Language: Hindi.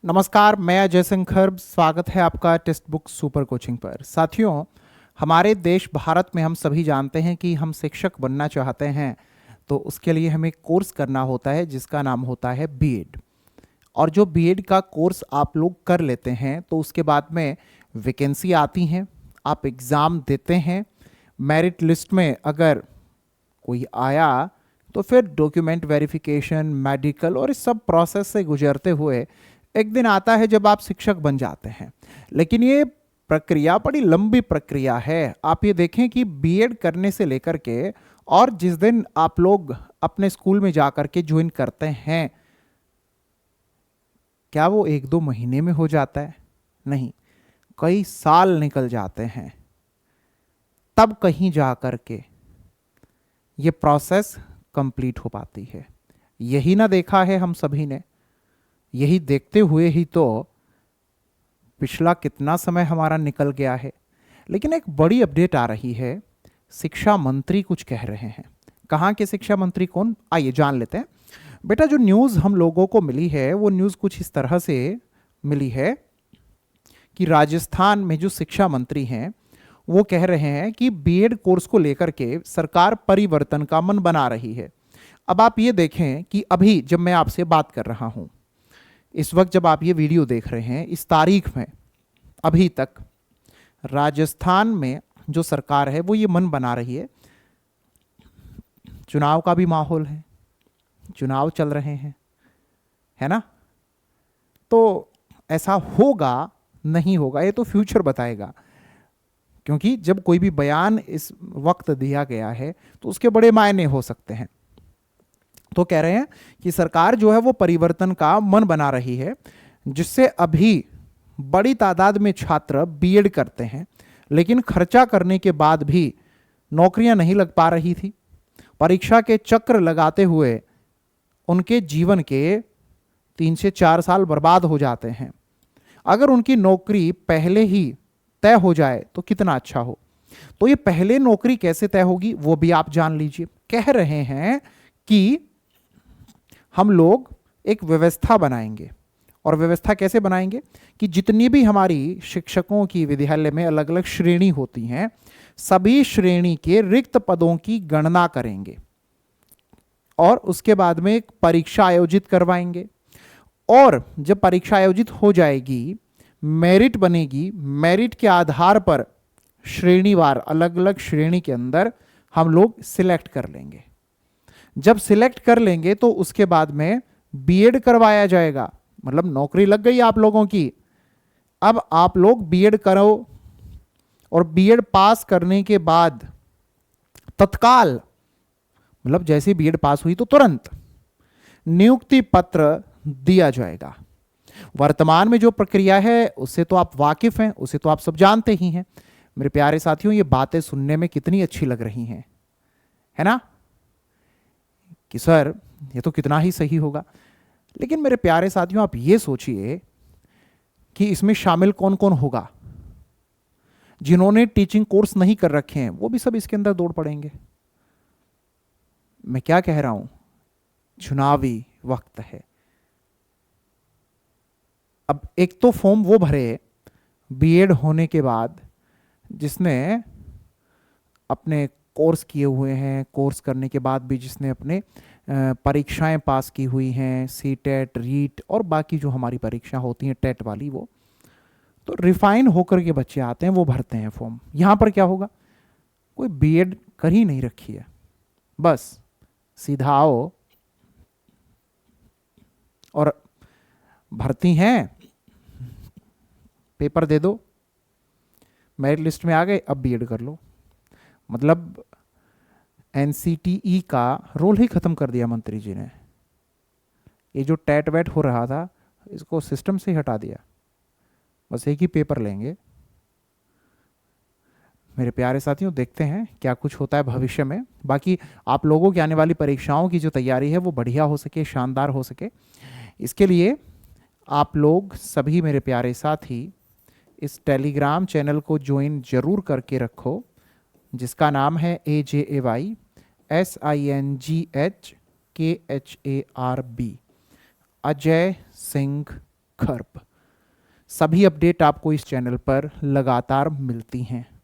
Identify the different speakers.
Speaker 1: नमस्कार, मैं अजय शंकर। स्वागत है आपका टेक्स्ट बुक सुपर कोचिंग पर। साथियों, हमारे देश भारत में हम सभी जानते हैं कि हम शिक्षक बनना चाहते हैं तो उसके लिए हमें कोर्स करना होता है जिसका नाम होता है बीएड। और जो बीएड का कोर्स आप लोग कर लेते हैं तो उसके बाद में वैकेंसी आती हैं, आप एग्ज़ाम देते हैं, मेरिट लिस्ट में अगर कोई आया तो फिर डॉक्यूमेंट वेरिफिकेशन, मेडिकल और इस सब प्रोसेस से गुजरते हुए एक दिन आता है जब आप शिक्षक बन जाते हैं। लेकिन ये प्रक्रिया बड़ी लंबी प्रक्रिया है। आप ये देखें कि बीएड करने से लेकर के और जिस दिन आप लोग अपने स्कूल में जाकर के ज्वाइन करते हैं, क्या वो 1-2 महीने में हो जाता है? नहीं, कई साल निकल जाते हैं, तब कहीं जा कर के ये प्रोसेस कंप्लीट हो पाती है। यही ना देखा है हम सभी ने, यही देखते हुए ही तो पिछला कितना समय हमारा निकल गया है। लेकिन एक बड़ी अपडेट आ रही है, शिक्षा मंत्री कुछ कह रहे हैं। कहाँ के शिक्षा मंत्री कौन, आइए जान लेते हैं। बेटा, जो न्यूज़ हम लोगों को मिली है वो न्यूज़ कुछ इस तरह से मिली है कि राजस्थान में जो शिक्षा मंत्री हैं वो कह रहे हैं कि बीएड कोर्स को लेकर के सरकार परिवर्तन का मन बना रही है। अब आप ये देखें कि अभी जब मैं आपसे बात कर रहा हूं, इस वक्त जब आप ये वीडियो देख रहे हैं, इस तारीख में अभी तक राजस्थान में जो सरकार है वो ये मन बना रही है। चुनाव का भी माहौल है, चुनाव चल रहे हैं, है ना? तो ऐसा होगा नहीं होगा ये तो फ्यूचर बताएगा, क्योंकि जब कोई भी बयान इस वक्त दिया गया है तो उसके बड़े मायने हो सकते हैं। तो कह रहे हैं कि सरकार जो है वो परिवर्तन का मन बना रही है, जिससे अभी बड़ी तादाद में छात्र बीएड करते हैं लेकिन खर्चा करने के बाद भी नौकरियां नहीं लग पा रही थी। परीक्षा के चक्र लगाते हुए उनके जीवन के 3 से 4 साल बर्बाद हो जाते हैं। अगर उनकी नौकरी पहले ही तय हो जाए तो कितना अच्छा हो। तो ये पहले नौकरी कैसे तय होगी वो भी आप जान लीजिए। कह रहे हैं कि हम लोग एक व्यवस्था बनाएंगे। और व्यवस्था कैसे बनाएंगे कि जितनी भी हमारी शिक्षकों की विद्यालय में अलग अलग श्रेणी होती हैं, सभी श्रेणी के रिक्त पदों की गणना करेंगे और उसके बाद में एक परीक्षा आयोजित करवाएंगे। और जब परीक्षा आयोजित हो जाएगी, मेरिट बनेगी, मेरिट के आधार पर श्रेणीवार अलग अलग श्रेणी के अंदर हम लोग सिलेक्ट कर लेंगे। जब सिलेक्ट कर लेंगे तो उसके बाद में बीएड करवाया जाएगा। मतलब नौकरी लग गई आप लोगों की, अब आप लोग बीएड करो और बीएड पास करने के बाद तत्काल, मतलब जैसे बीएड पास हुई तो तुरंत नियुक्ति पत्र दिया जाएगा। वर्तमान में जो प्रक्रिया है उससे तो आप वाकिफ हैं, उसे तो आप सब जानते ही हैं। मेरे प्यारे साथियों, ये बातें सुनने में कितनी अच्छी लग रही हैं, है ना, कि सर ये तो कितना ही सही होगा। लेकिन मेरे प्यारे साथियों, आप ये सोचिए कि इसमें शामिल कौन कौन होगा। जिन्होंने टीचिंग कोर्स नहीं कर रखे हैं वो भी सब इसके अंदर दौड़ पड़ेंगे। मैं क्या कह रहा हूं, चुनावी वक्त है। अब एक तो फॉर्म वो भरे बीएड होने के बाद जिसने अपने कोर्स किए हुए हैं, कोर्स करने के बाद भी जिसने अपने परीक्षाएं पास की हुई हैं, सीटेट, रीट और बाकी जो हमारी परीक्षा होती हैं टेट वाली, वो तो रिफाइन होकर के बच्चे आते हैं, वो भरते हैं फॉर्म। यहाँ पर क्या होगा, कोई बीएड कर ही नहीं रखी है, बस सीधा आओ और भर्ती हैं, पेपर दे दो, मेरिट लिस्ट में आ गए, अब बीएड कर लो। मतलब एनसीटीई का रोल ही खत्म कर दिया मंत्री जी ने। ये जो टेट वेट हो रहा था इसको सिस्टम से हटा दिया, बस एक ही पेपर लेंगे। मेरे प्यारे साथियों, देखते हैं क्या कुछ होता है भविष्य में। बाकी आप लोगों की आने वाली परीक्षाओं की जो तैयारी है वो बढ़िया हो सके, शानदार हो सके, इसके लिए आप लोग सभी मेरे प्यारे साथी इस टेलीग्राम चैनल को ज्वाइन जरूर करके रखो, जिसका नाम है AJAYSINGHKHARB, अजय सिंह खर्ब। सभी अपडेट आपको इस चैनल पर लगातार मिलती हैं।